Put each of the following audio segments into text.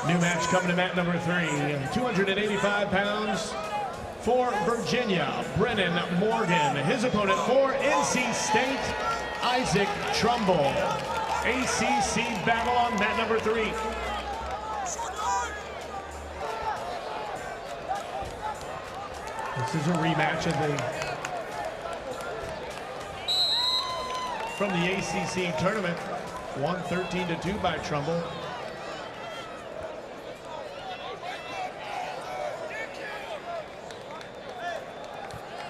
New match coming to mat number 3. 285 pounds for Virginia, Brennan Morgan. His opponent for NC State, Isaac Trumble. ACC battle on mat number 3. This is a rematch from the ACC tournament. Won 13-2 by Trumble.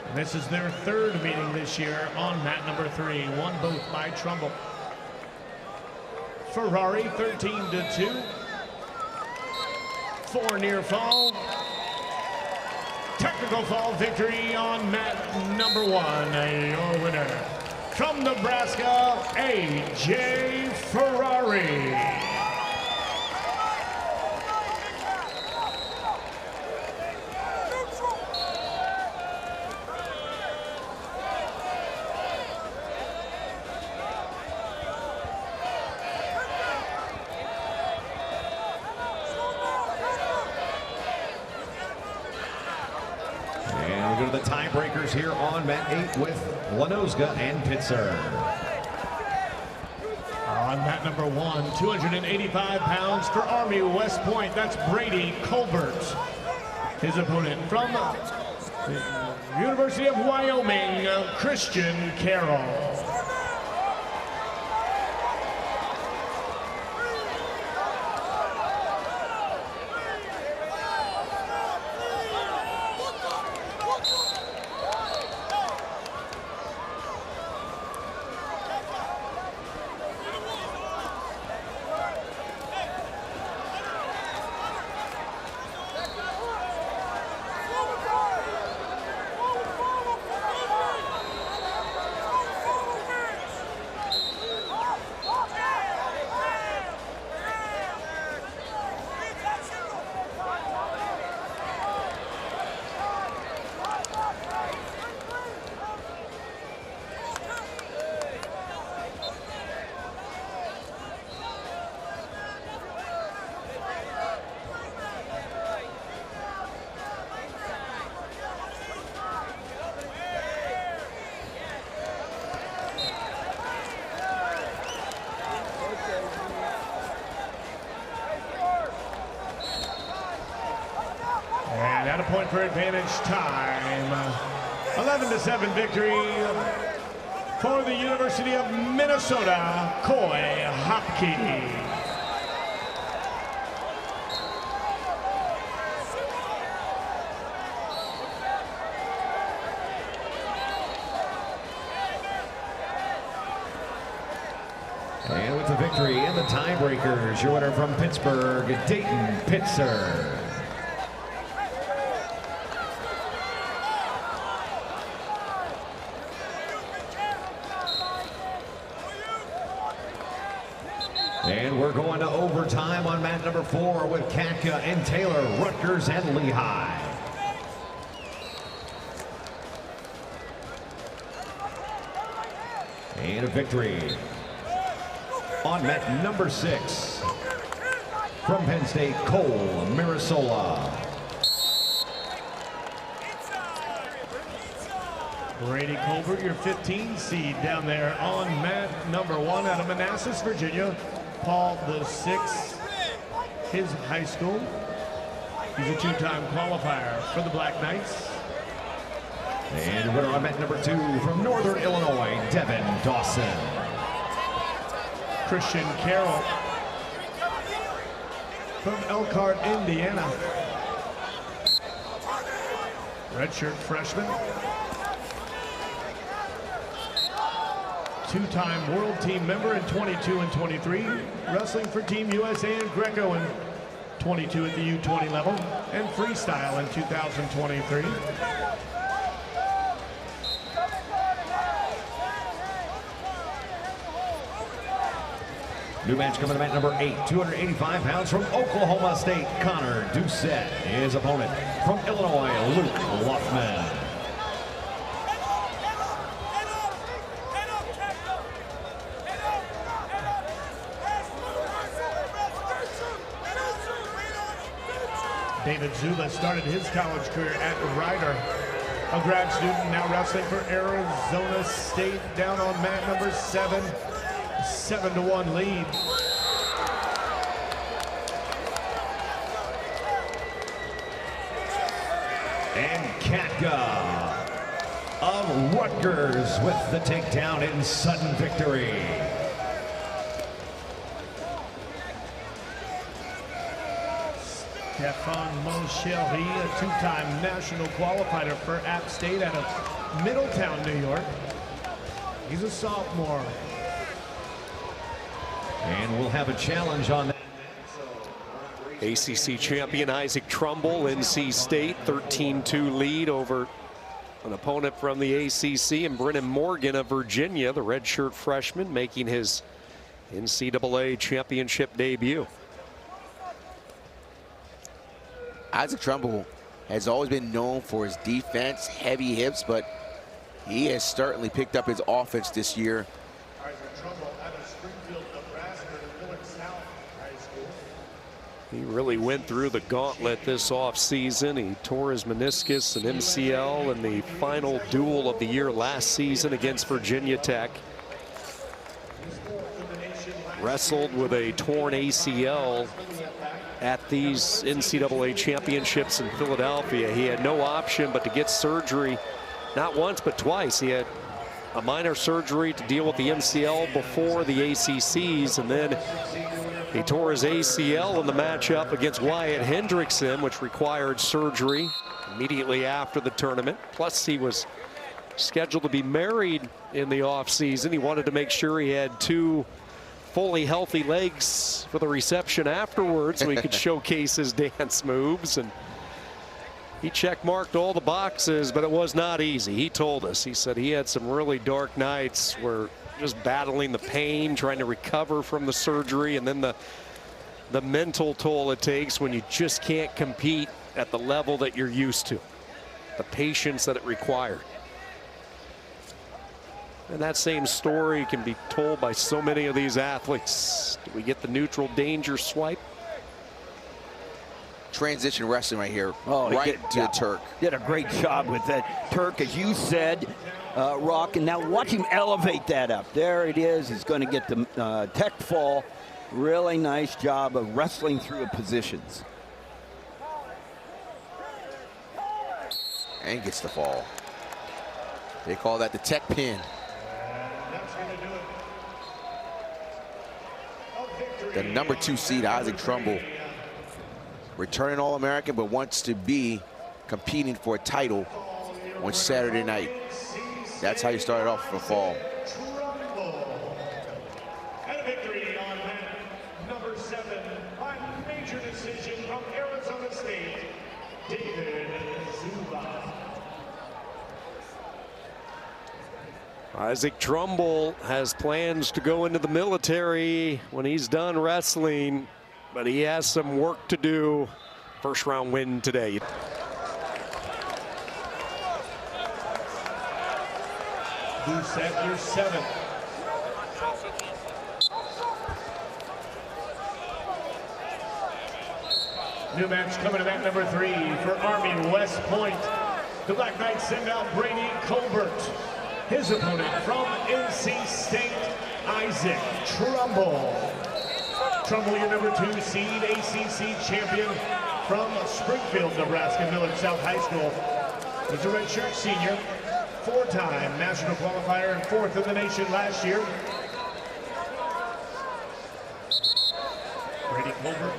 And this is their 3rd meeting this year on mat number 3. Won both by Trumble. Ferrari 13-2. 4 near fall. Technical fall victory on mat number 1. Your winner from Nebraska, A.J. Ferrari. And we go to the tiebreakers here on mat 8 with Lenosga and Pitzer. On mat number 1, 285 pounds for Army West Point. That's Brady Colbert. His opponent from the University of Wyoming, Christian Carroll. And at a point for advantage time. 11-7 victory for the University of Minnesota, Coy Hopkey. And with the victory in the tiebreakers, your winner from Pittsburgh, Dayton Pitzer. And we're going to overtime on mat number 4 with Katka and Taylor, Rutgers and Lehigh. And a victory on mat number 6 from Penn State, Cole Mirasola. Brady Colbert, your 15 seed down there on mat number 1 out of Manassas, Virginia. Paul VI, his high school. He's a 2-time qualifier for the Black Knights. And winner on mat number 2 from Northern Illinois, Devin Dawson. Christian Carroll from Elkhart, Indiana. Redshirt freshman. 2-time world team member in 22 and 23, wrestling for Team USA and Greco in 22 at the U20 level, and freestyle in 2023. New match coming to mat number 8, 285 pounds from Oklahoma State, Connor Doucette. His opponent from Illinois, Luke Luffman. David Zula started his college career at Rider, a grad student now wrestling for Arizona State, down on mat number 7, 7-1 lead. And Katka of Rutgers with the takedown in sudden victory. Stefan Moncheri, a two-time national qualifier for App State out of Middletown, New York. He's a sophomore. And we'll have a challenge on that. ACC champion Isaac Trumble, NC State, 13-2 lead over an opponent from the ACC, and Brennan Morgan of Virginia, the redshirt freshman, making his NCAA championship debut. Isaac Trumble has always been known for his defense, heavy hips, but he has certainly picked up his offense this year. He really went through the gauntlet this offseason. He tore his meniscus and MCL in the final duel of the year last season against Virginia Tech. Wrestled with a torn ACL at these NCAA championships in Philadelphia. He had no option but to get surgery, not once but twice. He had a minor surgery to deal with the MCL before the ACCs, and then he tore his ACL in the matchup against Wyatt Hendrickson, which required surgery immediately after the tournament. Plus, he was scheduled to be married in the offseason. He wanted to make sure he had 2 fully healthy legs for the reception afterwards so he could showcase his dance moves. And he check-marked all the boxes, but it was not easy. He told us, he said he had some really dark nights where just battling the pain, trying to recover from the surgery, and then the mental toll it takes when you just can't compete at the level that you're used to, the patience that it required. And that same story can be told by so many of these athletes. Do we get the neutral danger swipe? Transition wrestling right here, oh, right to the Turk. Did a great job with that Turk, as you said, Rock, and now watch him elevate that up. There it is. He's going to get the tech fall. Really nice job of wrestling through the positions. And gets the fall. They call that the tech pin. The number 2 seed, Isaac Trumble, returning All-American, but wants to be competing for a title on Saturday night. That's how you started off for fall. And a victory on mat number 7 by major decision from Arizona State, David Zula. Isaac Trumble has plans to go into the military when he's done wrestling, but he has some work to do. First round win today. Who set your 7th? New match coming to mat number 3 for Army West Point. The Black Knights send out Brady Colbert. His opponent from NC State, Isaac Trumble. Trumble, your number 2 seed, ACC champion from Springfield, Nebraska, Millard South High School. He's a redshirt senior, 4-time national qualifier and 4th in the nation last year. Brady Colbert,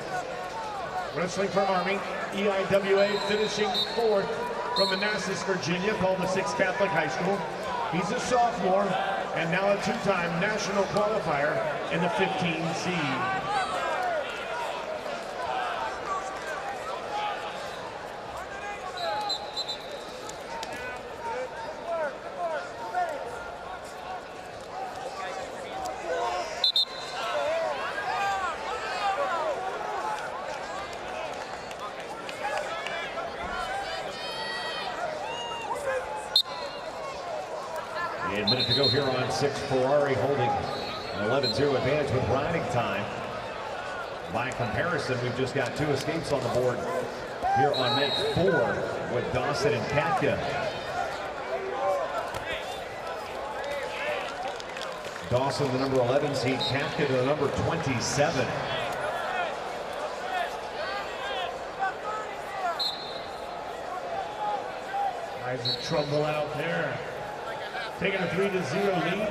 wrestling for Army, EIWA, finishing 4th from Manassas, Virginia, Paul VI Catholic High School. He's a sophomore and now a 2-time national qualifier in the 15 seed. A minute to go here on 6. Ferrari holding an 11-0 advantage with riding time. By comparison, we've just got 2 escapes on the board Here on mat 4 with Dawson and Katka. Dawson, the number 11 seed, Katka, the number 27. Isaac Trumble out there, taking a 3-0 lead.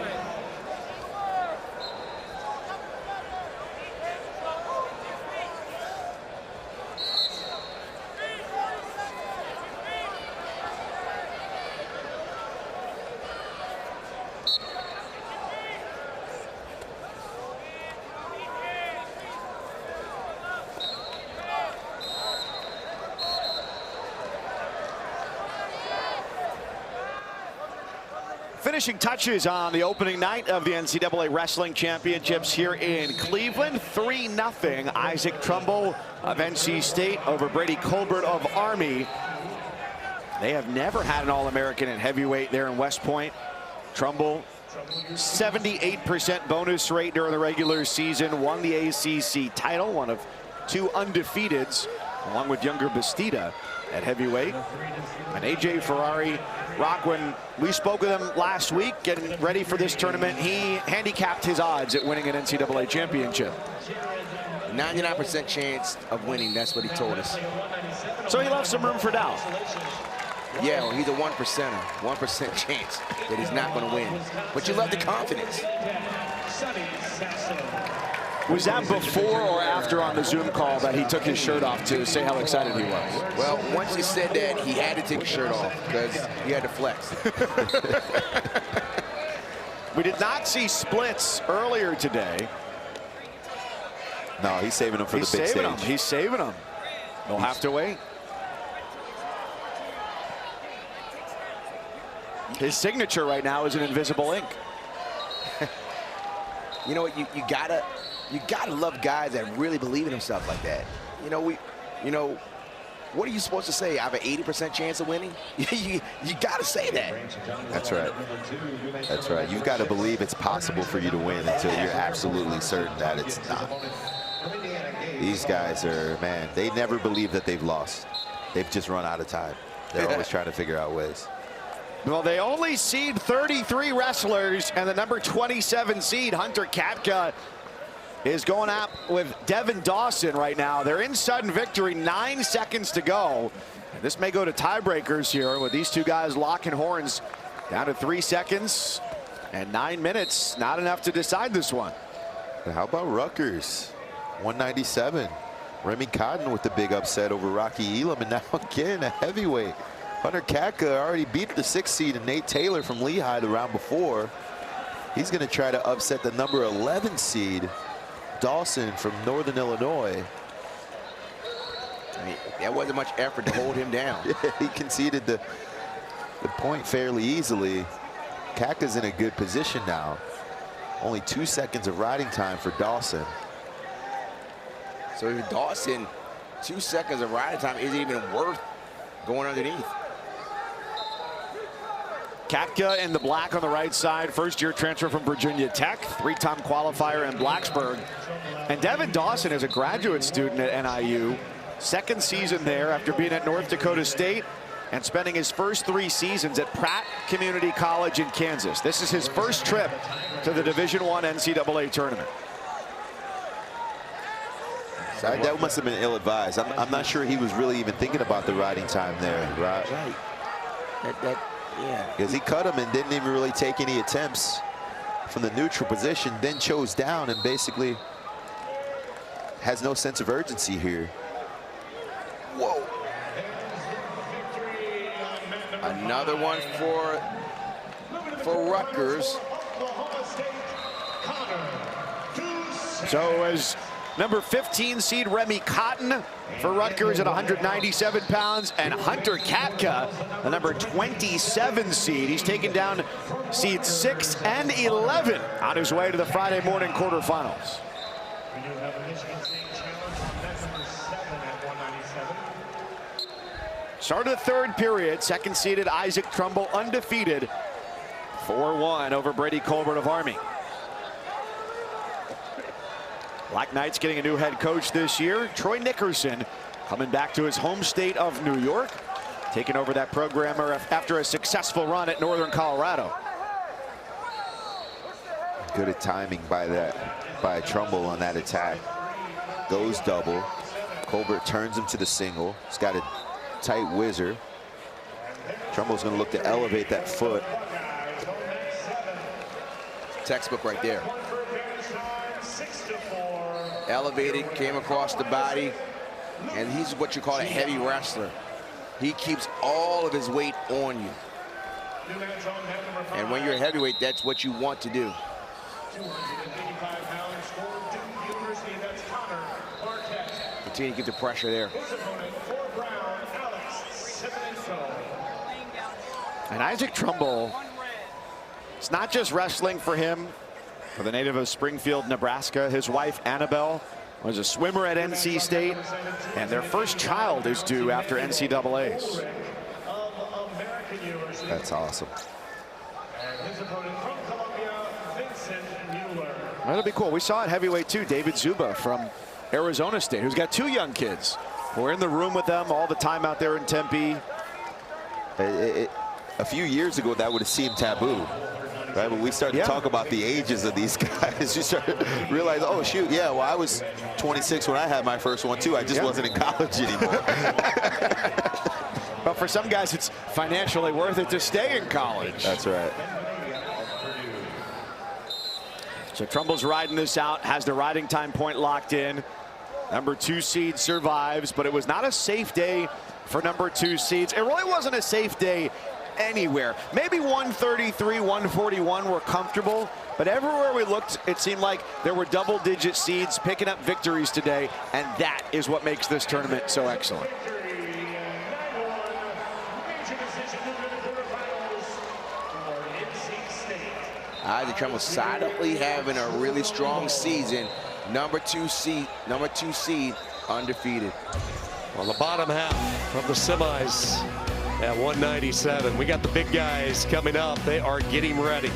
Finishing touches on the opening night of the NCAA Wrestling Championships here in Cleveland. 3-0. Isaac Trumble of NC State over Brady Colbert of Army. They have never had an All-American in heavyweight there in West Point. Trumble, 78% bonus rate during the regular season. Won the ACC title, one of 2 undefeateds, along with younger Bastida at heavyweight. And AJ Ferrari, Rock, when we spoke with him last week, getting ready for this tournament, he handicapped his odds at winning an NCAA championship. 99% chance of winning, that's what he told us. So he left some room for doubt. Yeah, well, he's a 1%er, 1% chance that he's not going to win. But you love the confidence. Was that before or after on the Zoom call that he took his shirt off to say how excited he was? Well, once he said that, he had to take his shirt off because he had to flex. We did not see splits earlier today. No, he's saving them for the big stage. He's saving them. They'll have to wait. His signature right now is an invisible ink. You know what? You gotta love guys that really believe in themselves like that. What are you supposed to say? I have an 80% chance of winning? you gotta say that. That's right. That's right. You've got to believe it's possible for you to win until you're absolutely certain that it's not. These guys are, man, they never believe that they've lost. They've just run out of time. They're always trying to figure out ways. Well, they only seed 33 wrestlers, and the number 27 seed, Hunter Katka, is going out with Devin Dawson right now. They're in sudden victory, 9 seconds to go. And this may go to tiebreakers here with these two guys locking horns down to 3 seconds and 9 minutes. Not enough to decide this one. But how about Rutgers? 197. Remy Cotton with the big upset over Rocky Elam, and now again a heavyweight. Hunter Katka already beat the 6th seed and Nate Taylor from Lehigh the round before. He's going to try to upset the number 11 seed Dawson from Northern Illinois. I mean, that wasn't much effort to hold him down. Yeah, he conceded the point fairly easily. Katka's in a good position now. Only 2 seconds of riding time for Dawson. So if Dawson, 2 seconds of riding time isn't even worth going underneath. Katka in the black on the right side, first-year transfer from Virginia Tech, 3-time qualifier in Blacksburg. And Devin Dawson is a graduate student at NIU, 2nd season there after being at North Dakota State and spending his first 3 seasons at Pratt Community College in Kansas. This is his first trip to the Division I NCAA tournament. That must have been ill-advised. I'm not sure he was really even thinking about the riding time there, right? Yeah. Because he cut him and didn't even really take any attempts from the neutral position, then chose down and basically has no sense of urgency here. Whoa. Another one for Rutgers. So as number 15 seed Remy Cotton for Rutgers at 197 pounds, and Hunter Katka, the number 27 seed. He's taken down seeds 6 and 11 on his way to the Friday morning quarterfinals. Start of the 3rd period, 2nd seeded Isaac Trumble undefeated, 4-1 over Brady Colbert of Army. Black Knights getting a new head coach this year. Troy Nickerson coming back to his home state of New York, taking over that program after a successful run at Northern Colorado. Good at timing by Trumble on that attack. Goes double. Colbert turns him to the single. He's got a tight whizzer. Trumble's going to look to elevate that foot. Textbook right there. Elevated, came across the body, and he's what you call a heavy wrestler. He keeps all of his weight on you. And when you're a heavyweight, that's what you want to do. Continue to keep the pressure there. And Isaac Trumble, it's not just wrestling for him. For the native of Springfield, Nebraska, his wife Annabelle was a swimmer at NC State, and their first child is due after NCAAs. That's awesome. That'll be cool. We saw at heavyweight too, David Zuba from Arizona State, who's got 2 young kids. We're in the room with them all the time out there in Tempe. A few years ago, that would have seemed taboo. Right, when we started to talk about the ages of these guys, you start to realize, oh shoot, yeah, well I was 26 when I had my first one too. I just wasn't in college anymore. But for some guys, it's financially worth it to stay in college. That's right. So Trumble's riding this out, has the riding time point locked in. Number 2 seed survives, but it was not a safe day for number 2 seeds. It really wasn't a safe day anywhere. Maybe 133, 141 were comfortable, but everywhere we looked, it seemed like there were double-digit seeds picking up victories today, and that is what makes this tournament so excellent. Isaac Trumble silently having a really strong season. Number 2 seed, undefeated. On the bottom half of the semis at 197. We got the big guys coming up. They are getting ready.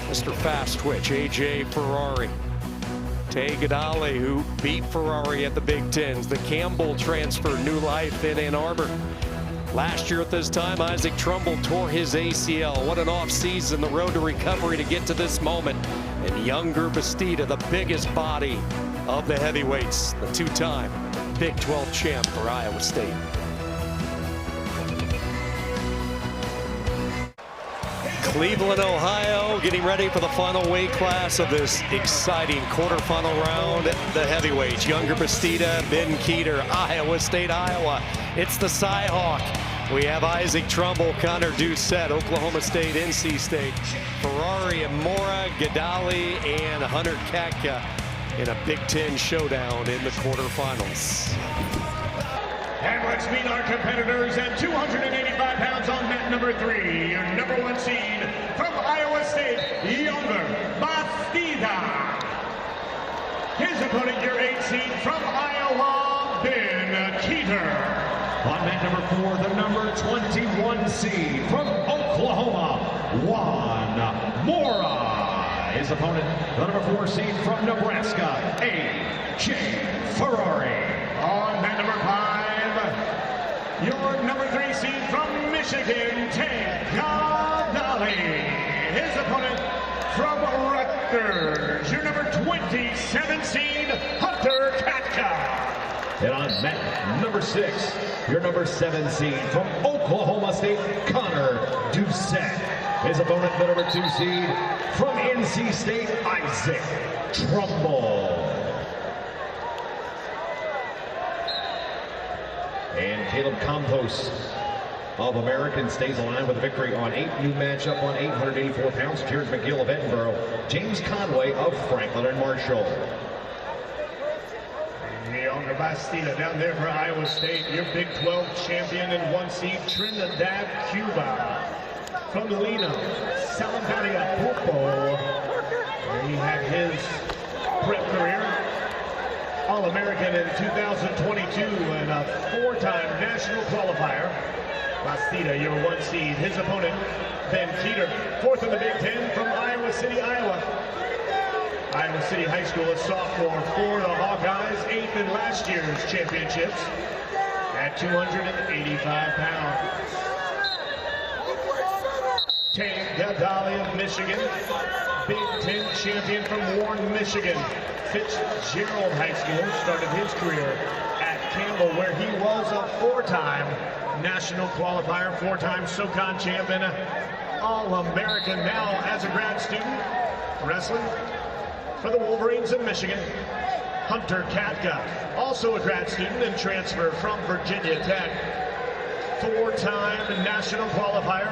Mr. Fast Twitch, AJ Ferrari. Tay Gadali, who beat Ferrari at the Big Tens. The Campbell transfer, new life in Ann Arbor. Last year at this time, Isaac Trumble tore his ACL. What an off-season, the road to recovery to get to this moment. And younger Bastida, the biggest body of the heavyweights, the 2-time Big 12 champ for Iowa State. Cleveland, Ohio, getting ready for the final weight class of this exciting quarterfinal round. The heavyweights, younger Bastida, Ben Keeter, Iowa State, Iowa. It's the Cyhawk. We have Isaac Trumble, Connor Doucette, Oklahoma State, NC State, Ferrari and Mora, Gadali, and Hunter Katka in a Big Ten showdown in the quarterfinals. And let's meet our competitors at 285 pounds on mat number 3. Your number 1 seed from Iowa State, younger Bastida. His opponent, your 8 seed from Iowa, Ben Keeter. On mat number 4, the number 21 seed from Oklahoma, Juan Mora. His opponent, the number 4 seed from Nebraska, AJ Ferrari. On mat number 5, your number 3 seed from Michigan, Tay Gadali. His opponent from Rutgers, your number 27 seed, Hunter Katka. And on mat number 6, your number 7 seed from Oklahoma State, Connor Doucette. His opponent, the number 2 seed from NC State, Isaac Trumble. And Caleb Campos of American stays alive with a victory on 8. New matchup on 884 pounds. Cheers McGill of Edinburgh. James Conway of Franklin and Marshall. Younger Bastida down there for Iowa State. Your Big 12 champion and 1 seed, Trinidad, Cuba. From Lino, Salandaria Popo. He had his prep career. All-American in 2022 and a 4-time national qualifier. Bastida, your 1 seed. His opponent, Ben Keeter, 4th in the Big Ten from Iowa City, Iowa. Iowa City High School, a sophomore for the Hawkeyes, 8th in last year's championships. at 285 pounds. Tate Gadali of Michigan, Big Ten champion from Warren, Michigan. Fitzgerald High School, started his career at Campbell, where he was a four-time national qualifier, four-time SoCon champion, All-American. Now, as a grad student, wrestling for the Wolverines of Michigan. Hunter Katka, also a grad student and transfer from Virginia Tech. Four-time national qualifier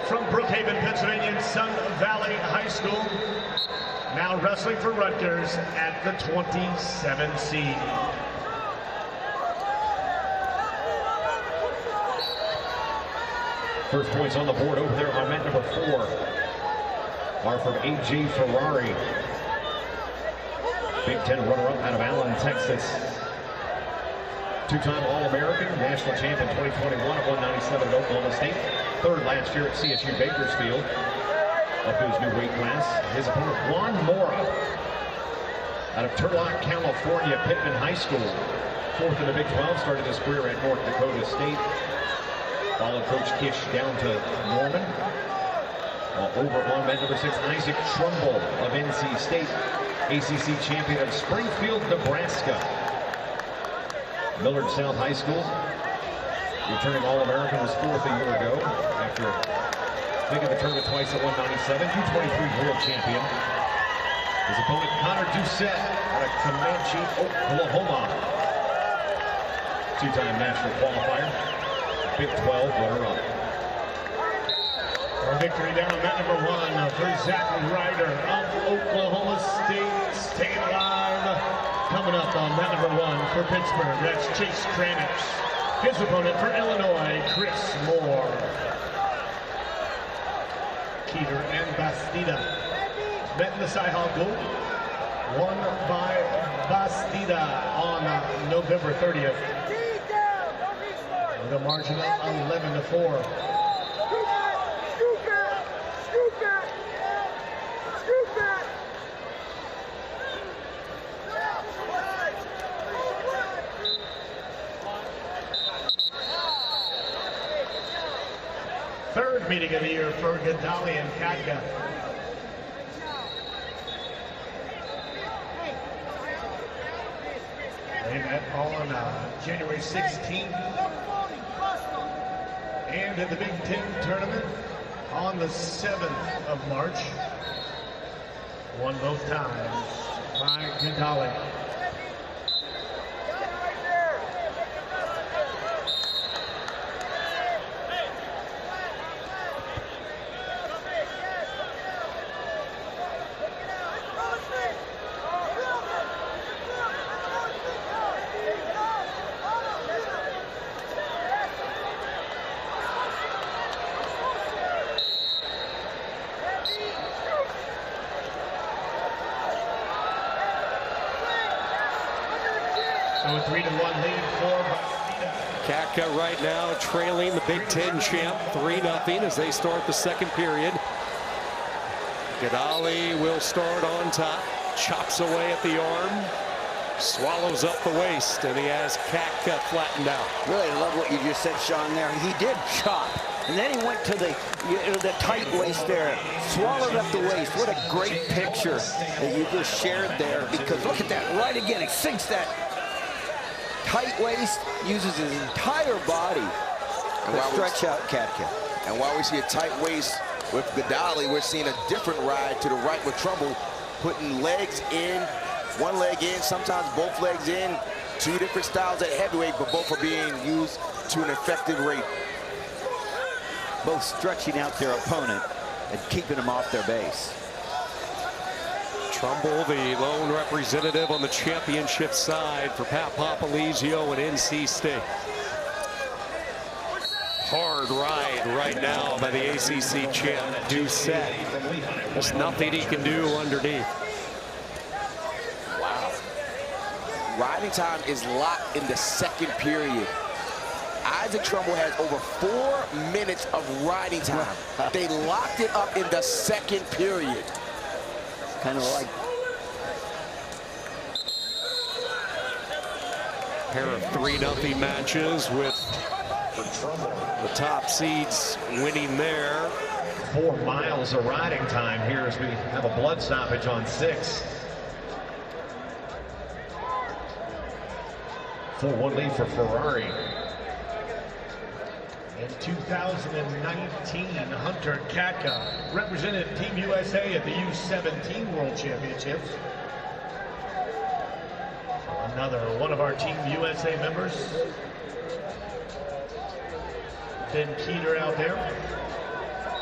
from Brookhaven, Pennsylvania, Sun Valley High School. Now wrestling for Rutgers at the 27 seed. First points on the board over there on mat number 4 are from A.J. Ferrari. Big Ten runner-up out of Allen, Texas. Two-time All-American, national champion 2021 at 197 at Oklahoma State. Third last year at CSU Bakersfield. Up to his new weight class. His opponent, Juan Mora, out of Turlock, California, Pittman High School. Fourth in the Big 12, started his career at North Dakota State. Followed Coach Kish down to Norman. While over on mat number 6, Isaac Trumble of NC State, ACC champion of Springfield, Nebraska. Millard South High School, returning All-American, was fourth a year ago after making the tournament twice at 197. U23 world champion. His opponent, Connor Doucette, out of Comanche, Oklahoma. Two-time national qualifier. Big 12 runner-up. A victory down on mat number 1 for Zach Ryder of Oklahoma State. Staying alive. Coming up on mat number 1 for Pittsburgh, that's Chase Kranitz. His opponent for Illinois, Chris Moore. Keeter and Bastida met in the Cy-Hawk Gold. Won by Bastida on November 30th. With a margin of 11-4. Third meeting of the year for Gadali and Katka. They met on January 16th. And in the Big Ten tournament on the 7th of March. Won both times by Gadali. So a 3-1 lead for Katka right now trailing the Big Ten champ 3-0 as they start the second period. Gadali will start on top, chops away at the arm, swallows up the waist, and he has Katka flattened out. Really love what you just said, Sean, there. He did chop, and then he went to the tight waist there, swallowed up the waist. What a great picture that you just shared there, because look at that, right again, it sinks that tight waist, uses his entire body to stretch out Katka. And while we see a tight waist with Gadali, we're seeing a different ride to the right with Trumble, putting legs in, one leg in, sometimes both legs in. Two different styles at heavyweight, but both are being used to an effective rate. Both stretching out their opponent and keeping them off their base. Trumble, the lone representative on the championship side for Pat Papalizio and NC State. Hard ride right now by the ACC champ, Doucette. There's nothing he can do underneath. Wow. Riding time is locked in the second period. Isaac Trumble has over 4 minutes of riding time. They locked it up in the second period. Kind of like Pair of 3-0 matches with the top seeds winning there. 4 miles of riding time here as we have a blood stoppage on 6. 4-1 lead for Ferrari. In 2019, Hunter Katka represented Team USA at the U17 World Championships. Another one of our Team USA members. Ben Keeter out there.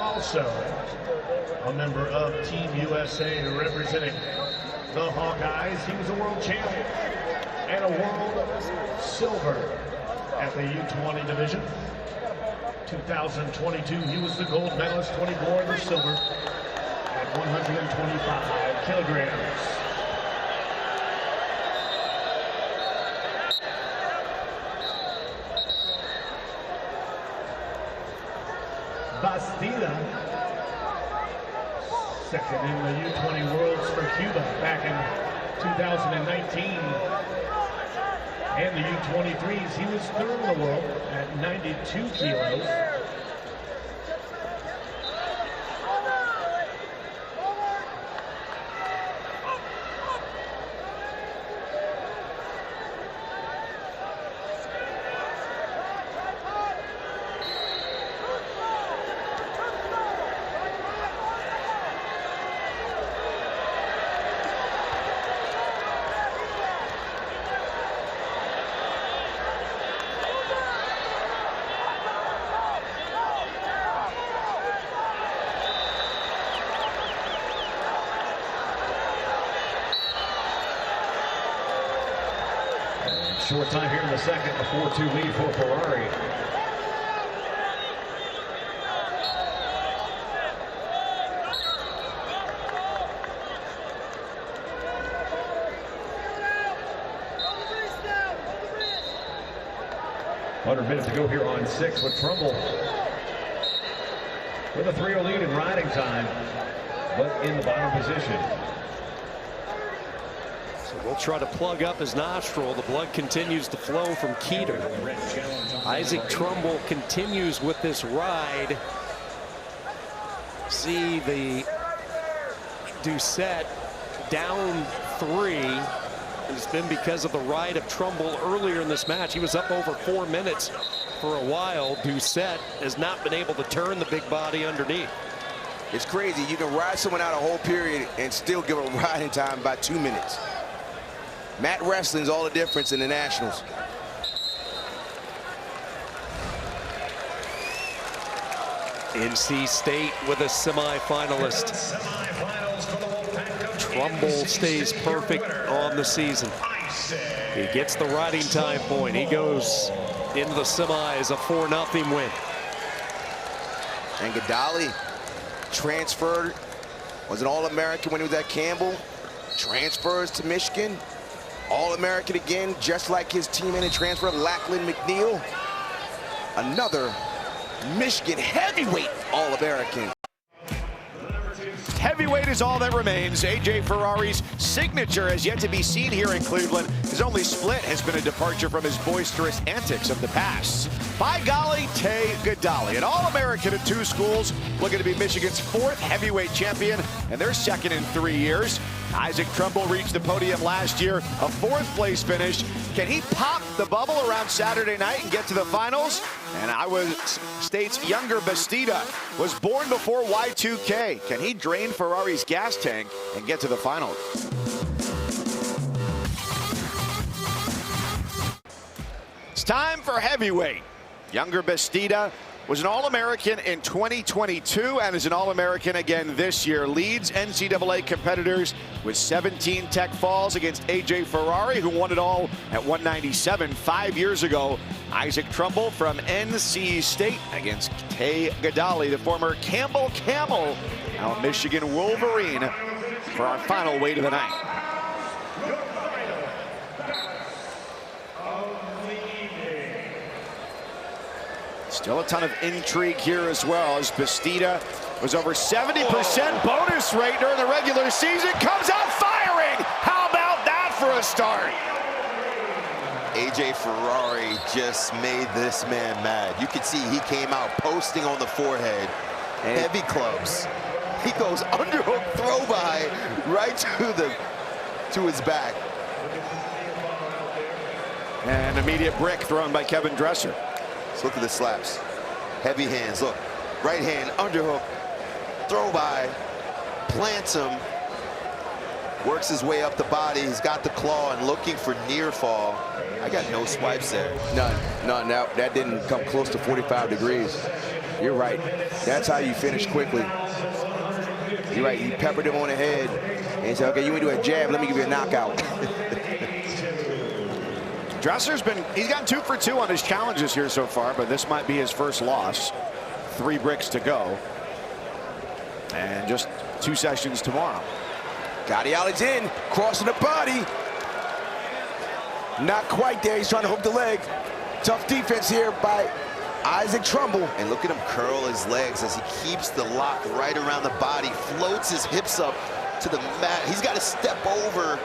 Also a member of Team USA representing the Hawkeyes. He was a world champion and a world silver at the U20 division. 2022, he was the gold medalist, 24 the silver at 125 kilograms. Bastida, second in the U20 Worlds for Cuba back in 2019. And the U23s, he was third in the world at 92 kilos. Short time here in the second, a 4-2 lead for Ferrari. Under minutes to go here on 6 with Trumble with a 3-0 lead in riding time, but in the bottom position. We'll try to plug up his nostril. The blood continues to flow from Keeter. Isaac Trumble continues with this ride. See the Doucette down 3. It's been because of the ride of Trumble earlier in this match. He was up over 4 minutes for a while. Doucette has not been able to turn the big body underneath. It's crazy. You can ride someone out a whole period and still give a riding time by 2 minutes. Mat wrestling's all the difference in the Nationals. NC State with a semifinalist. Trumble stays perfect on the season. He gets the riding time point. He goes into the semis, a 4-0 win. And Gadali transferred, was an All-American when he was at Campbell, transfers to Michigan. All-American again, just like his teammate transfer, Lachlan McNeil. Another Michigan heavyweight All-American. Heavyweight is all that remains. A.J. Ferrari's signature has yet to be seen here in Cleveland. His only split has been a departure from his boisterous antics of the past. By golly, Tay Gadali, an All-American at 2 schools, looking to be Michigan's 4th heavyweight champion, and their 2nd in 3 years. Isaac Trumble reached the podium last year, a 4th place finish. Can he pop the bubble around Saturday night and get to the finals? And Iowa State's younger Bastida was born before Y2K. Can he drain Ferrari's gas tank and get to the finals? It's time for heavyweight. Younger Bastida was an All-American in 2022 and is an All-American again this year. Leads NCAA competitors with 17 tech falls against A.J. Ferrari, who won it all at 197 5 years ago. Isaac Trumble from NC State against Tay Gadali, the former Campbell Camel, now Michigan Wolverine, for our final weight of the night. Still a ton of intrigue here as well, as Bastida was over 70% bonus rate during the regular season. Comes out firing. How about that for a start? AJ Ferrari just made this man mad. You can see he came out posting on the forehead, heavy clubs. He goes underhook throw by right to his back. An immediate brick thrown by Kevin Dresser. Let's look at the slaps. Heavy hands, look. Right hand, underhook, throw by, plants him, works his way up the body. He's got the claw and looking for near fall. I got no swipes there. None. That didn't come close to 45 degrees. You're right. That's how you finish quickly. You're right. You peppered him on the head and he said, okay, you want to do a jab, let me give you a knockout. He's gotten 2 for 2 on his challenges here so far, but this might be his first loss. 3 bricks to go. And just 2 sessions tomorrow. Gotti Ali's in, crossing the body. Not quite there, he's trying to hook the leg. Tough defense here by Isaac Trumble. And look at him curl his legs as he keeps the lock right around the body, floats his hips up to the mat. He's got to step over.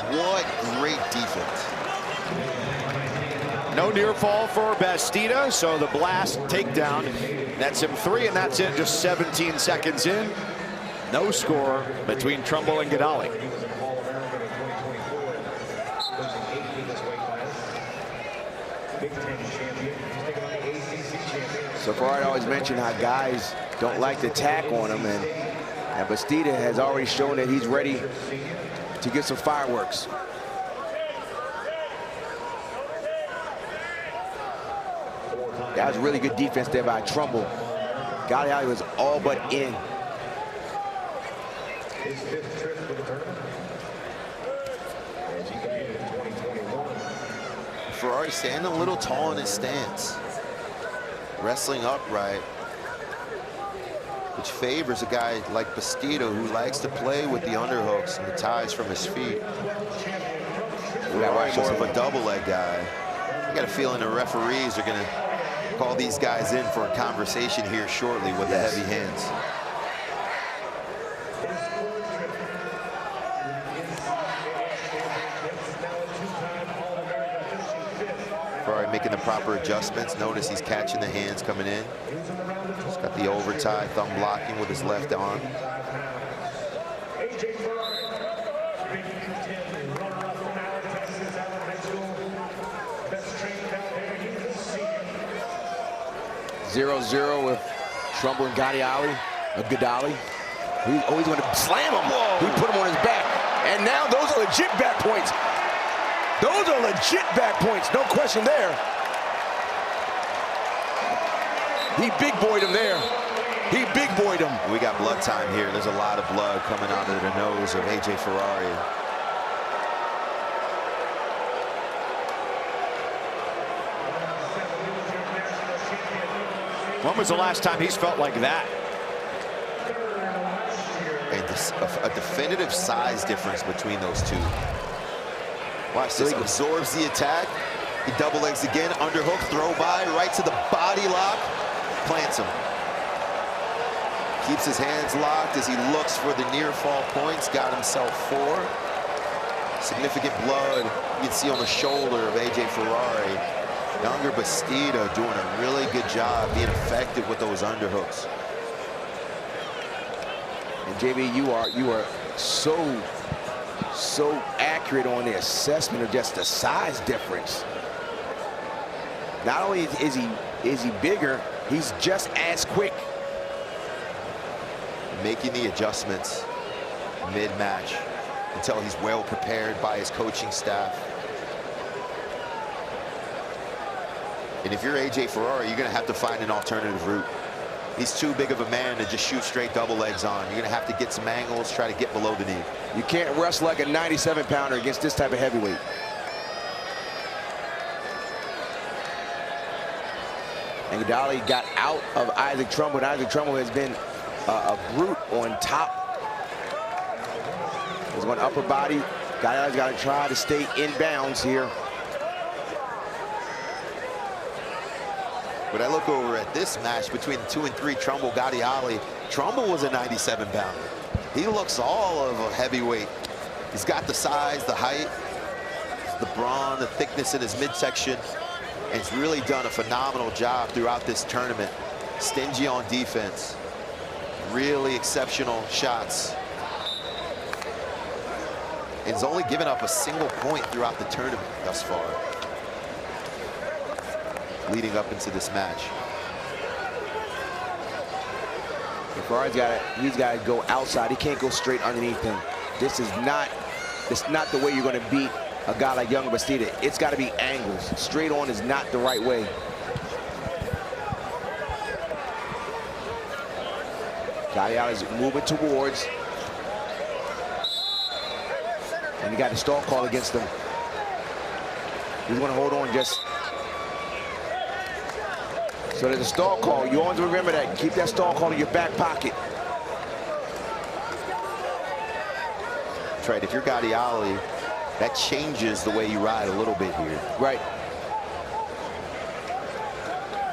What great defense. No near fall for Bastida, so the blast takedown nets him 3, and that's it, just 17 seconds in. No score between Trumble and Ghadali. So far, I always mention how guys don't like to tack on him, and Bastida has already shown that he's ready to get some fireworks. That was really good defense there by Trumble. Gotti Ali was all but in. Ferrari standing a little tall in his stance. Wrestling upright, which favors a guy like Bastida who likes to play with the underhooks and the ties from his feet. Ferrari more of a double leg guy. I got a feeling the referees are going to call these guys in for a conversation here shortly with the heavy hands. Ferrari making the proper adjustments. Notice he's catching the hands coming in. He's got the over tie, thumb blocking with his left arm. Zero with Trumble and Ghadali. He's always going to slam him. Whoa. He put him on his back. And now those are legit back points. Those are legit back points. No question there. He big boyed him there. He big boyed him. We got blood time here. There's a lot of blood coming out of the nose of AJ Ferrari. When was the last time he's felt like that? A definitive size difference between those two. Watch this, absorbs the attack. He double legs again, underhook, throw by, right to the body lock, plants him. Keeps his hands locked as he looks for the near fall points, got himself 4. Significant blood you can see on the shoulder of AJ Ferrari. Younger Bastida doing a really good job being effective with those underhooks. And JB, you are so accurate on the assessment of just the size difference. Not only is he bigger, he's just as quick. Making the adjustments mid-match until he's well prepared by his coaching staff. And if you're AJ Ferrari, you're going to have to find an alternative route. He's too big of a man to just shoot straight double legs on. You're going to have to get some angles, try to get below the knee. You can't wrestle like a 97-pounder against this type of heavyweight. And Ghadali got out of Isaac Trumble, and Isaac Trumble has been a brute on top. He's going upper body. Ghadali's got to try to stay in bounds here. But I look over at this match between the 2 and 3, Trumble, Ghadali. Trumble was a 97-pounder. He looks all of a heavyweight. He's got the size, the height. the brawn, the thickness in his midsection. And he's really done a phenomenal job throughout this tournament. Stingy on defense. Really exceptional shots. And he's only given up a single point throughout the tournament thus far, leading up into this match. He's got to go outside. He can't go straight underneath him. This is not the way you're going to beat a guy like Young Bastida. It's got to be angles. Straight on is not the right way. Gadiali is moving towards. And he got a stall call against him. He's going to hold on just. So there's a stall call. You always remember that. Keep that stall call in your back pocket. That's right. If you're Gadiali, that changes the way you ride a little bit here. Right.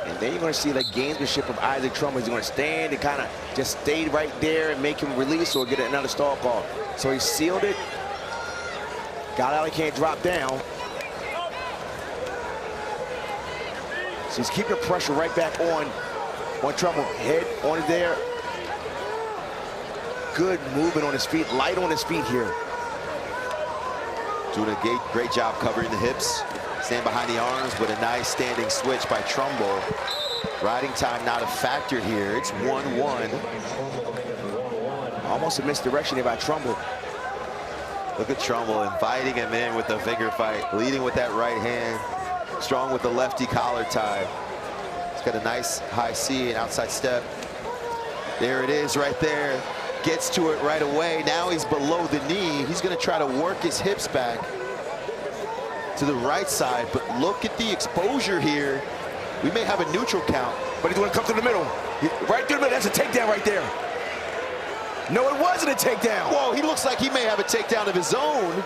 And then you're going to see the gamesmanship of Isaac Trumble. He's going to stand and kind of just stay right there and make him release or get another stall call. So he sealed it. Gadiali can't drop down. So he's keeping the pressure right back on Trumble. Head on it there. Good movement on his feet, light on his feet here. Doing a great job covering the hips. Stand behind the arms, but a nice standing switch by Trumble. Riding time not a factor here. It's 1-1. Almost a misdirection here by Trumble. Look at Trumble inviting him in with the finger fight, leading with that right hand, strong with the lefty collar tie. He's got a nice high C and outside step. There it is right there. Gets to it right away. Now he's below the knee. He's going to try to work his hips back to the right side, but look at the exposure here. We may have a neutral count. But he's going to come to the middle. Right through the middle. That's a takedown right there. No, it wasn't a takedown. Whoa, he looks like he may have a takedown of his own.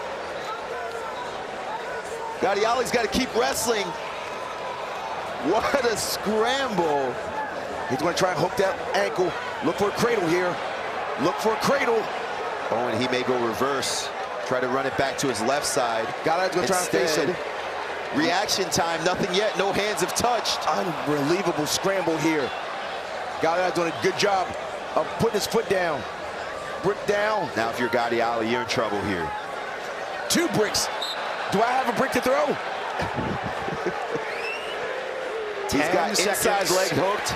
Gadiali's got to keep wrestling. What a scramble. He's going to try and hook that ankle. Look for a cradle here. Look for a cradle. Oh, and he may go reverse. Try to run it back to his left side. Gadiali's going to try and face him. Reaction time, nothing yet. No hands have touched. Unbelievable scramble here. Gadiali's doing a good job of putting his foot down. Brick down. Now if you're Gadiali, you're in trouble here. 2 bricks. Do I have a brick to throw? He's got inside leg hooked.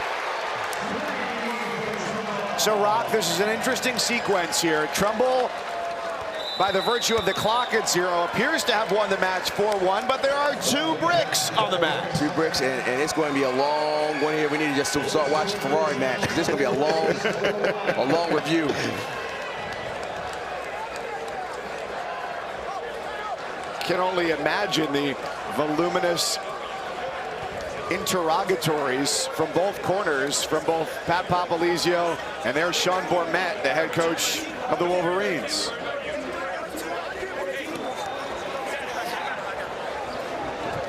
So, Rock, this is an interesting sequence here. Trumble, by the virtue of the clock at 0, appears to have won the match 4-1, but there are 2 bricks on the mat. 2 bricks, and it's going to be a long one here. We need to just start watching the Ferrari match. This is going to be a long review. Can only imagine the voluminous interrogatories from both corners, from both Pat Papalizio and there's Sean Bourmet, the head coach of the Wolverines.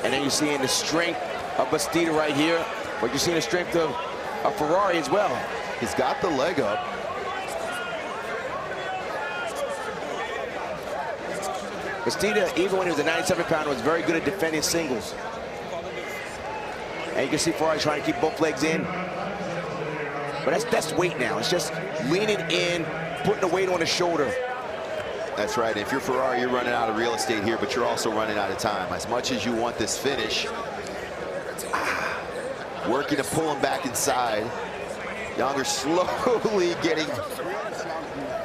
And then you're seeing the strength of Bastida right here, but you're seeing the strength of Ferrari as well. He's got the leg up. Bastida, even when he was a 97-pounder, was very good at defending singles. And you can see Ferrari trying to keep both legs in. But that's weight now. It's just leaning in, putting the weight on his shoulder. That's right. If you're Ferrari, you're running out of real estate here, but you're also running out of time. As much as you want this finish, working to pull him back inside. Younger slowly getting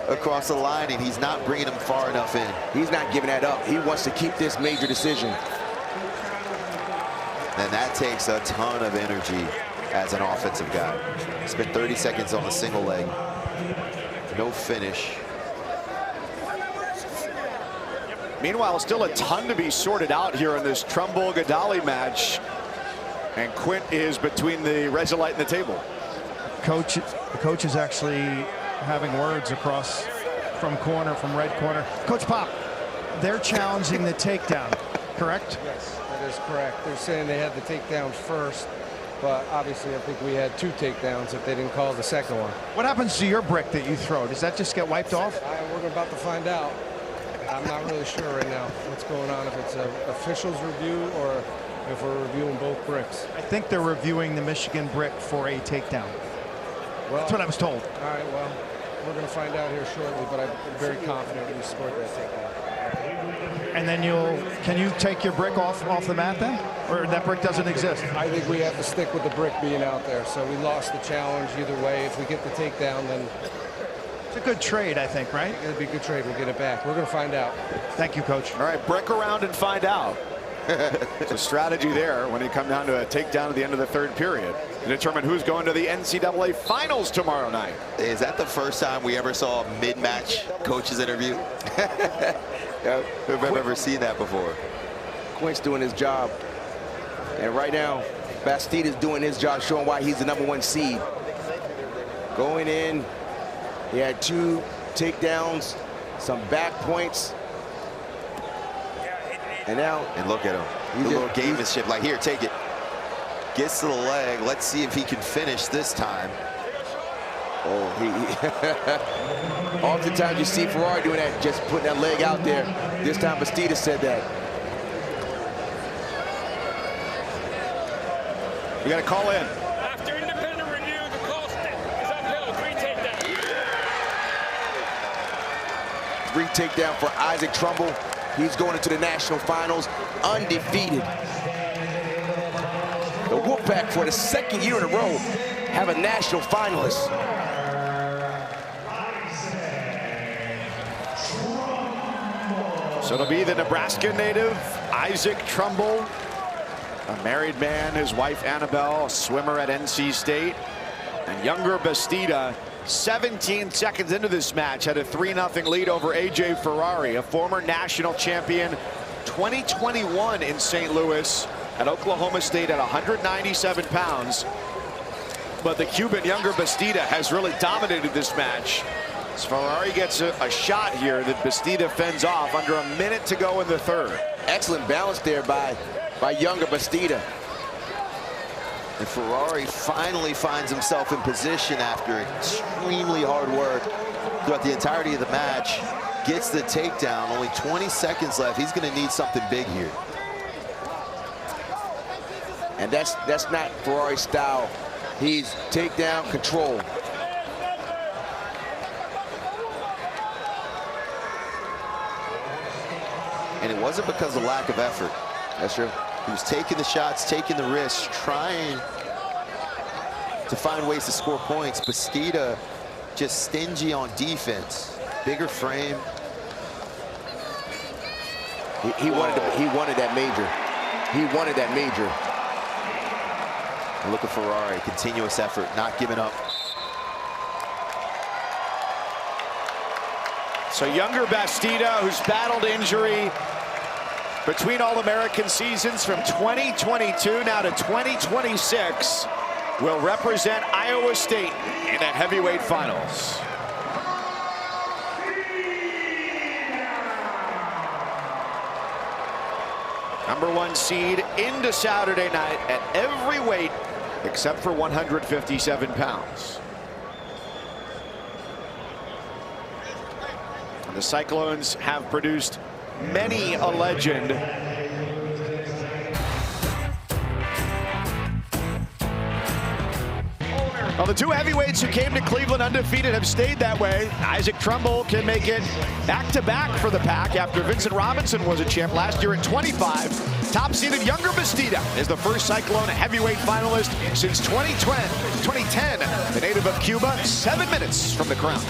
across the line, and he's not bringing him far enough in. He's not giving that up. He wants to keep this major decision. And that takes a ton of energy as an offensive guy. Spent 30 seconds on a single leg. No finish. Meanwhile, still a ton to be sorted out here in this Trumble-Gidali match. And Quint is between the Resolite and the table. The coach is actually having words across from red corner. Coach Pop, they're challenging the takedown, correct? Yes, that is correct. They're saying they had the takedown first, but obviously I think we had 2 takedowns if they didn't call the second one. What happens to your brick that you throw? Does that just get wiped off? We're about to find out. I'm not really sure right now what's going on, if it's an official's review or if we're reviewing both bricks. I think they're reviewing the Michigan brick for a takedown. Well, that's what I was told. All right, well, we're going to find out here shortly, but I'm very confident we scored that takedown. And then can you take your brick off the mat then? Or that brick doesn't exist? I think we have to stick with the brick being out there. So we lost the challenge either way. If we get the takedown, then it's a good trade, I think, right? It'll be a good trade. We'll get it back. We're going to find out. Thank you, Coach. All right, brick around and find out. It's a strategy there when you come down to a takedown at the end of the third period to determine who's going to the NCAA finals tomorrow night. Is that the first time we ever saw a mid-match coach's interview? Who've ever seen that before? Quinn's doing his job. And right now, Bastida's doing his job, showing why he's the #1 seed. Going in, he had 2 takedowns, some back points. And now, and look at him. The little gamemanship, like, here, take it. Gets to the leg. Let's see if he can finish this time. Oh, oftentimes you see Ferrari doing that, just putting that leg out there. This time Bastida said that. We got to call in. After independent review, the call is uphill. 3 takedowns. 3 takedown for Isaac Trumble. He's going into the national finals undefeated. The Wolfpack, for the 2nd year in a row, have a national finalist. So it'll be the Nebraska native, Isaac Trumble, a married man, his wife Annabelle, a swimmer at NC State, and younger Bastida, 17 seconds into this match, had a 3-0 lead over AJ Ferrari, a former national champion, 2021 in St. Louis at Oklahoma State at 197 pounds. But the Cuban younger Bastida has really dominated this match. As Ferrari gets a shot here that Bastida fends off under a minute to go in the third. Excellent balance there by younger Bastida. And Ferrari finally finds himself in position after extremely hard work throughout the entirety of the match. Gets the takedown, only 20 seconds left. He's going to need something big here. And that's not Ferrari's style. He's takedown control. And it wasn't because of lack of effort. That's true. He was taking the shots, taking the risks, trying to find ways to score points. Bastida just stingy on defense. Bigger frame. He wanted that major. He wanted that major. And look at Ferrari, continuous effort, not giving up. So younger Bastida, who's battled injury between All-American seasons from 2022 now to 2026, will represent Iowa State in the heavyweight finals. #1 seed into Saturday night at every weight except for 157 pounds. And the Cyclones have produced many a legend. Well, the 2 heavyweights who came to Cleveland undefeated have stayed that way. Isaac Trumble can make it back-to-back for the pack after Vincent Robinson was a champ last year at 25. Top-seeded younger Bastida is the first Cyclone heavyweight finalist since 2010. The native of Cuba, 7 minutes from the crown.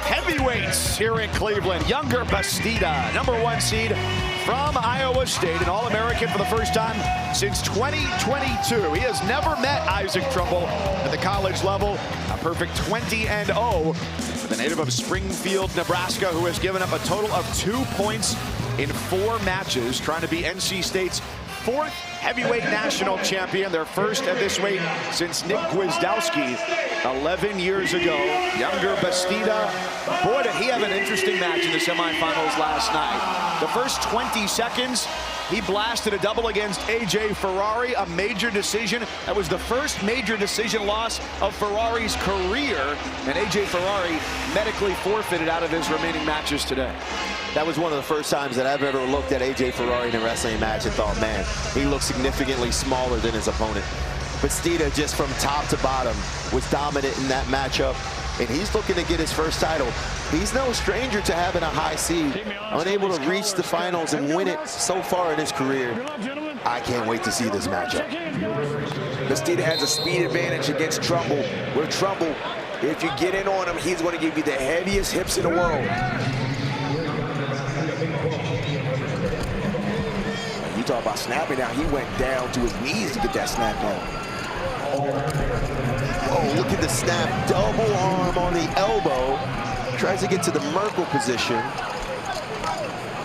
Heavyweights here in Cleveland. Younger Bastida, #1 seed from Iowa State, an All-American for the first time since 2022. He has never met Isaac Trumble at the college level. A perfect 20-0 for the native of Springfield, Nebraska, who has given up a total of 2 points in 4 matches, trying to be NC State's 4th heavyweight national champion, their first at this weight since Nick Gwizdowski 11 years ago. Younger Bastida, boy, did he have an interesting match in the semifinals last night. The first 20 seconds, He blasted a double against A.J. Ferrari, a major decision. That was the first major decision loss of Ferrari's career, and A.J. Ferrari medically forfeited out of his remaining matches today. That was one of the first times that I've ever looked at A.J. Ferrari in a wrestling match and thought, man, he looks significantly smaller than his opponent. Bastida, just from top to bottom, was dominant in that matchup, and he's looking to get his first title. He's no stranger to having a high seed, unable to reach the finals and win it so far in his career. I can't wait to see this matchup. Bastida has a speed advantage against Trumble. With Trumble, if you get in on him, he's going to give you the heaviest hips in the world. You talk about snapping now. He went down to his knees to get that snap down. Oh, look at the snap. Double arm on the elbow. Tries to get to the Merkle position.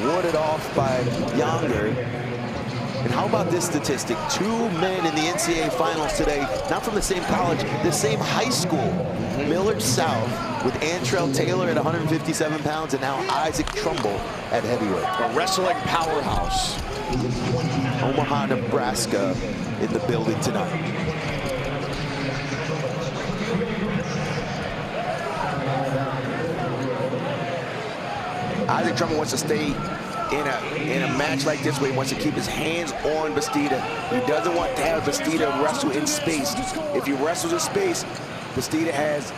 Warded off by Younger. And how about this statistic? 2 men in the NCAA finals today, not from the same college, the same high school. Millard South with Antrell Taylor at 157 pounds and now Isaac Trumble at heavyweight. A wrestling powerhouse. Omaha, Nebraska in the building tonight. Isaac Trumble wants to stay in a match like this where he wants to keep his hands on Bastida. He doesn't want to have Bastida wrestle in space. If he wrestles in space, Bastida has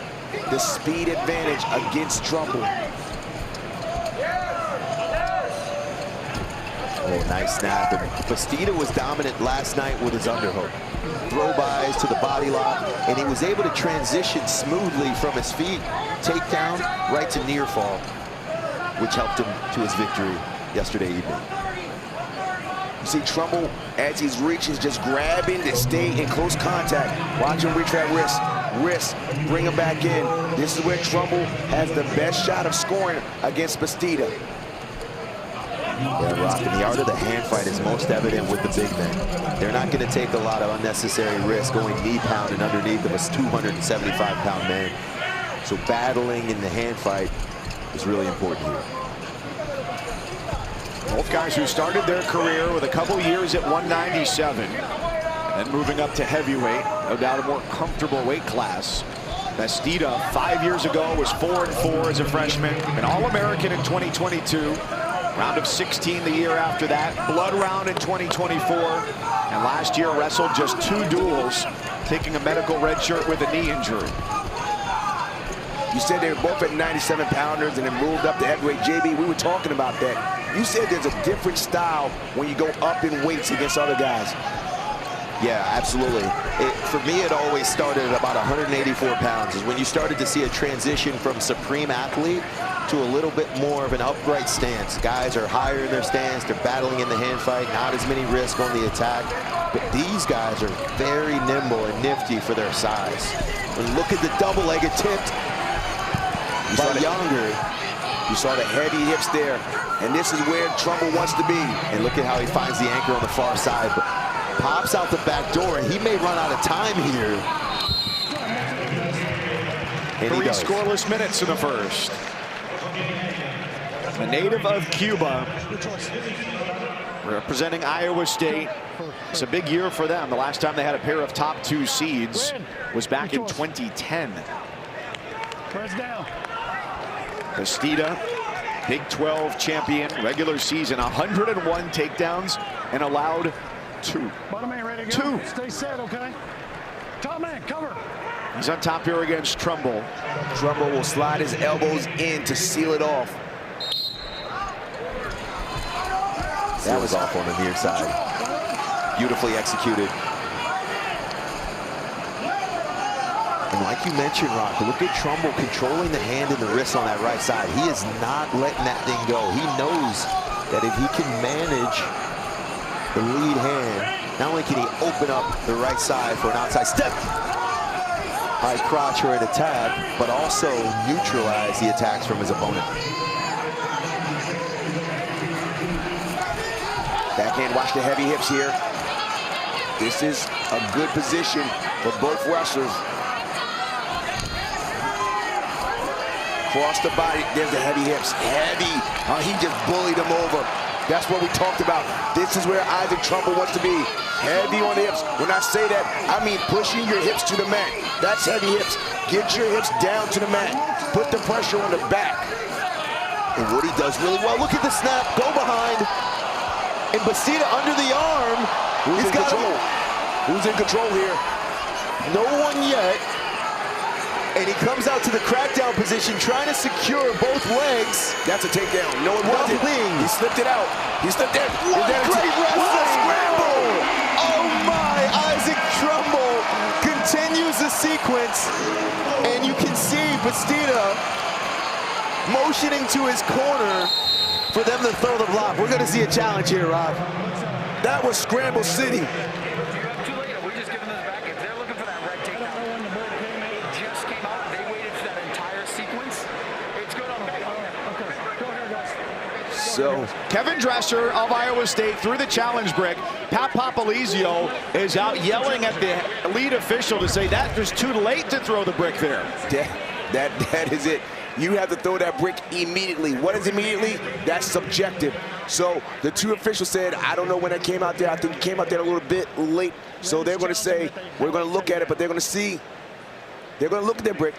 the speed advantage against Trumble. Oh, nice snap. And Bastida was dominant last night with his underhook. Throw-bys to the body lock, and he was able to transition smoothly from his feet, takedown, right to near fall, which helped him to his victory yesterday evening. You see Trumble, as he's reaching, just grabbing to stay in close contact. Watch him reach that wrist, bring him back in. This is where Trumble has the best shot of scoring against Bastida. Yeah, Rock, and the art of the hand fight is most evident with the big men. They're not going to take a lot of unnecessary risk going knee pounding underneath of a 275-pound man. So battling in the hand fight is really important here. Both guys who started their career with a couple years at 197 and then moving up to heavyweight, no doubt a more comfortable weight class. Bastida 5 years ago was 4-4 as a freshman, an All-American in 2022. Round of 16 the year after that, blood round in 2024, and last year wrestled just 2 duels, taking a medical red shirt with a knee injury. You said they were both at 97-pounders and then moved up to heavyweight. JB, we were talking about that. You said there's a different style when you go up in weights against other guys. Yeah, absolutely. For me, it always started at about 184 pounds. Is when you started to see a transition from supreme athlete to a little bit more of an upright stance. Guys are higher in their stance. They're battling in the hand fight. Not as many risk on the attack. But these guys are very nimble and nifty for their size. And look at the double-legged tipped by Younger. You saw the heavy hips there. And this is where Trumble wants to be. And look at how he finds the anchor on the far side. But pops out the back door, and he may run out of time here. And 3 scoreless minutes in the first. A native of Cuba, representing Iowa State. It's a big year for them. The last time they had a pair of top 2 seeds was back in 2010. Press down. Bastida, Big 12 champion, regular season, 101 takedowns and allowed 2. Bottom man ready to go. 2. Stay set, okay? Top man, cover. He's on top here against Trumble. Trumble will slide his elbows in to seal it off. That was off on the near side. Beautifully executed. And like you mentioned, Rock, look at Trumble controlling the hand and the wrist on that right side. He is not letting that thing go. He knows that if he can manage the lead hand, not only can he open up the right side for an outside step, high crotch or an attack, but also neutralize the attacks from his opponent. Backhand, watch the heavy hips here. This is a good position for both wrestlers. Cross the body, there's the heavy hips, heavy. He just bullied him over. That's what we talked about. This is where Isaac Trumble wants to be. Heavy on the hips. When I say that, I mean pushing your hips to the mat. That's heavy hips. Get your hips down to the mat. Put the pressure on the back. And what he does really well, look at the snap, go behind. And Bastida under the arm. Who's in control? Who's in control here? No one yet. And he comes out to the crackdown position, trying to secure both legs. That's a takedown. No, it wasn't. He slipped it out. He slipped it. What great wrestling! Scramble! Oh my! Isaac Trumble continues the sequence, and you can see Bastida motioning to his corner for them to throw the block. We're going to see a challenge here, Rob. That was Scramble City. So Kevin Dresser of Iowa State through the challenge brick. Pat Papalizio is out yelling at the lead official to say that was too late to throw the brick there. That is it. You have to throw that brick immediately. What is immediately? That's subjective. So the two officials said, I don't know when it came out there. I think it came out there a little bit late. So they're going to say, we're going to look at it, but they're going to see. They're going to look at their brick,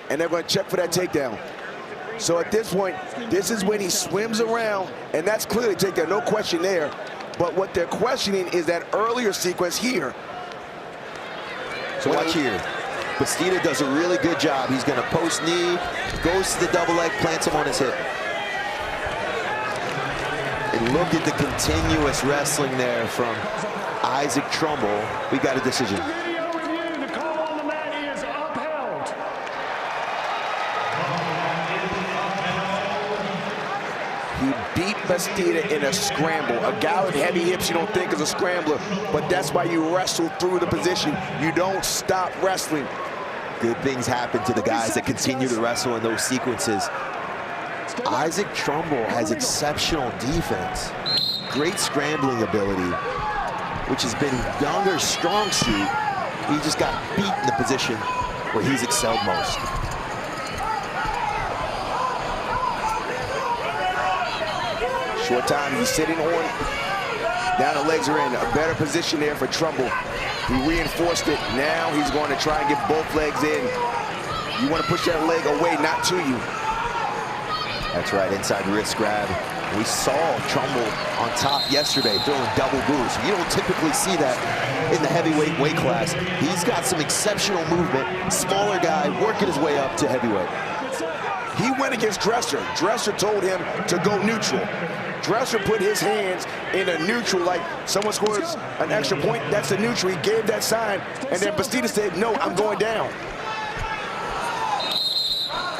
and they're going to check for that takedown. So at this point, this is when he swims around, and that's clearly takedown, no question there. But what they're questioning is that earlier sequence here. So watch here. Bastida does a really good job. He's going to post knee, goes to the double leg, plants him on his hip. And look at the continuous wrestling there from Isaac Trumble. We got a decision. He beat Bastida in a scramble. A guy with heavy hips you don't think is a scrambler, but that's why you wrestle through the position. You don't stop wrestling. Good things happen to the guys that continue to wrestle in those sequences. Isaac Trumble has exceptional defense, great scrambling ability, which has been Younger's strong suit. He just got beat in the position where he's excelled most. Short time, he's sitting on. Now the legs are in a better position there for Trumble. He reinforced it. Now he's going to try and get both legs in. You want to push that leg away, not to you. That's right, inside wrist grab. We saw Trumble on top yesterday throwing double boost. You don't typically see that in the heavyweight weight class. He's got some exceptional movement. Smaller guy working his way up to heavyweight. He went against Dresser. Dresser told him to go neutral. Dresser put his hands in a neutral, like someone scores an extra point, that's a neutral. He gave that sign, and then Bastida said, no, I'm going down.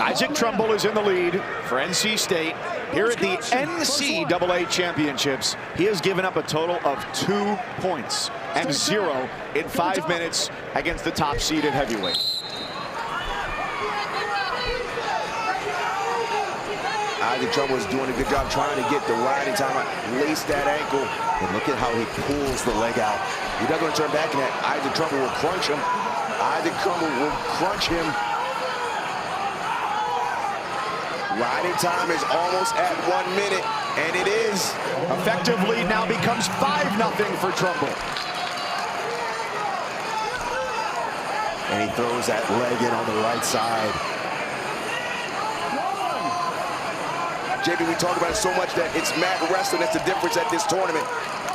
Isaac Trumble is in the lead for NC State. Here at the NCAA Championships, he has given up a total of 2 points and 0 in 5 minutes against the top seed at heavyweight. Isaac Trumble is doing a good job trying to get the riding time out, lace that ankle. And look at how he pulls the leg out. He's not going to turn back in that. Isaac Trumble will crunch him. Isaac Trumble will crunch him. Riding time is almost at 1 minute, and it is. Effective lead now becomes 5-0 for Trumble. And he throws that leg in on the right side. JB, we talk about it so much that it's mat wrestling that's the difference at this tournament.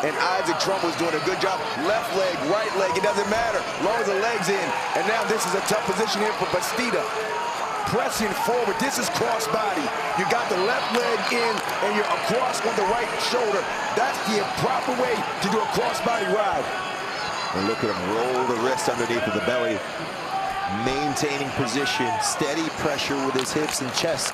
And Isaac Trumble is doing a good job. Left leg, right leg, it doesn't matter. As long as the leg's in. And now this is a tough position here for Bastida. Pressing forward, this is crossbody. You got the left leg in and you're across on the right shoulder. That's the proper way to do a crossbody ride. And look at him roll the wrist underneath of the belly. Maintaining position, steady pressure with his hips and chest,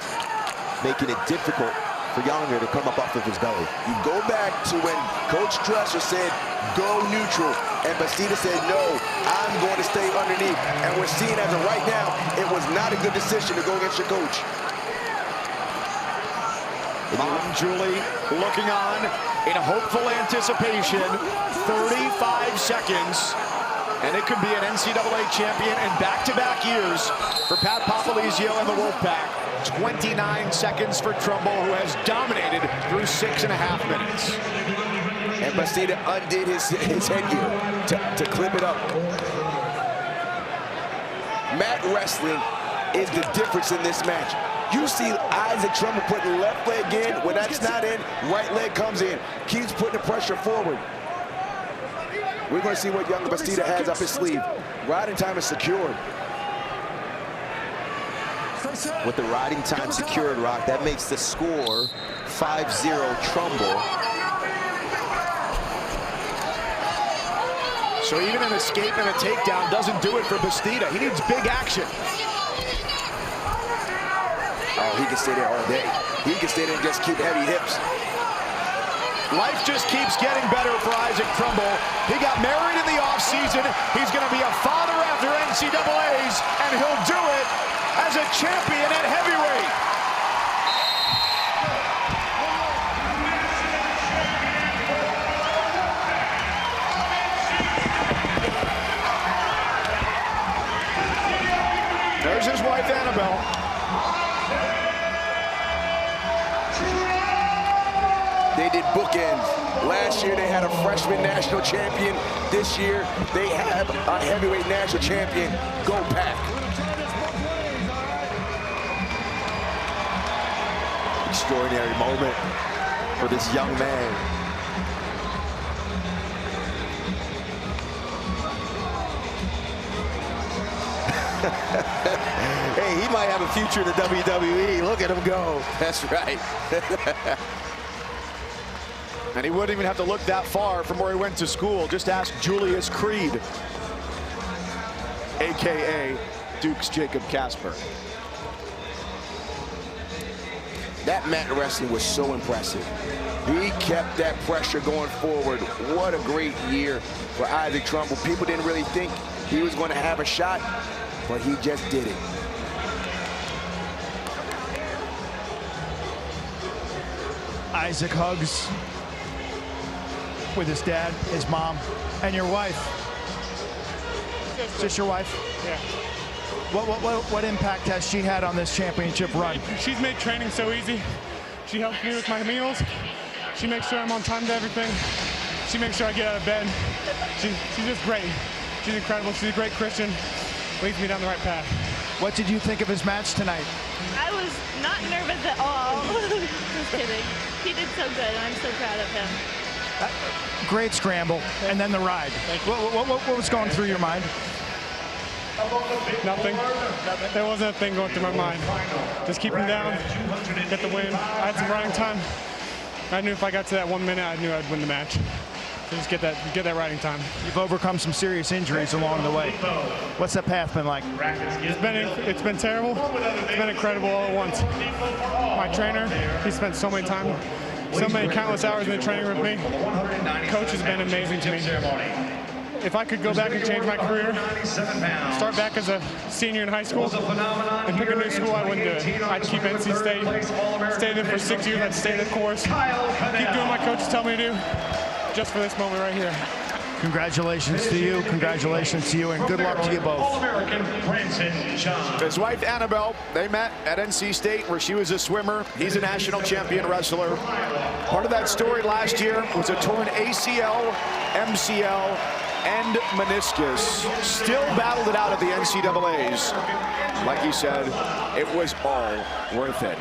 making it difficult for Younger to come up off of his belly. You go back to when Coach Dresser said, go neutral, and Bastida said, no, I'm going to stay underneath. And we're seeing as of right now, it was not a good decision to go against your coach. Mom Julie looking on in hopeful anticipation. 35 seconds And it could be an NCAA champion in back-to-back years for Pat Popolizio and the Wolfpack. 29 seconds for Trumble, who has dominated through 6.5 minutes. And Bastida undid his headgear to clip it up. Mat wrestling is the difference in this match. You see Isaac Trumble putting left leg in. When that's not in, right leg comes in. Keeps putting the pressure forward. We're going to see what young Bastida has up his sleeve. Riding time is secured. With the riding time secured, Rock, that makes the score 5-0 Trumble. So even an escape and a takedown doesn't do it for Bastida. He needs big action. Oh, he can stay there all day. He can stay there and just keep heavy hips. Life just keeps getting better for Isaac Trumble. He got married in the offseason. He's going to be a father after NCAAs, and he'll do it as a champion at heavyweight. There's his wife, Annabelle. They did bookends. Last year they had a freshman national champion. This year they have a heavyweight national champion. Go Pack. Extraordinary moment for this young man. Hey, he might have a future in the WWE. Look at him go. That's right. And he wouldn't even have to look that far from where he went to school. Just ask Julius Creed, AKA Duke's Jacob Casper. That mat wrestling was so impressive. He kept that pressure going forward. What a great year for Isaac Trumble. People didn't really think he was going to have a shot, but he just did it. Isaac hugs with his dad, his mom, and your wife. Just your wife? Yeah. What impact has she had on this championship run? She's made training so easy. She helps me with my meals. She makes sure I'm on time to everything. She makes sure I get out of bed. She's just great. She's incredible. She's a great Christian. Leads me down the right path. What did you think of his match tonight? I was not nervous at all. Just kidding. He did so good, and I'm so proud of him. Great scramble, and then the ride. What was going through your mind? Nothing. There wasn't a thing going through my mind. Just keep him down, get the win. I had some riding time. I knew if I got to that 1 minute, I knew I'd win the match. So just get that riding time. You've overcome some serious injuries along the way. What's that path been like? It's been terrible. It's been incredible all at once. My trainer, he spent so many countless hours in the training with me. Coach has been amazing to me. If I could go back and change my career, start back as a senior in high school, and pick a new school, I wouldn't do it. I'd keep NC State, stay there for 6 years, I'd stay the course, keep doing what my coaches tell me to do, just for this moment right here. Congratulations to you, and good luck to you both. His wife, Annabelle, they met at NC State where she was a swimmer. He's a national champion wrestler. Part of that story last year was a torn ACL, MCL, and meniscus. Still battled it out at the NCAAs. Like he said, it was all worth it.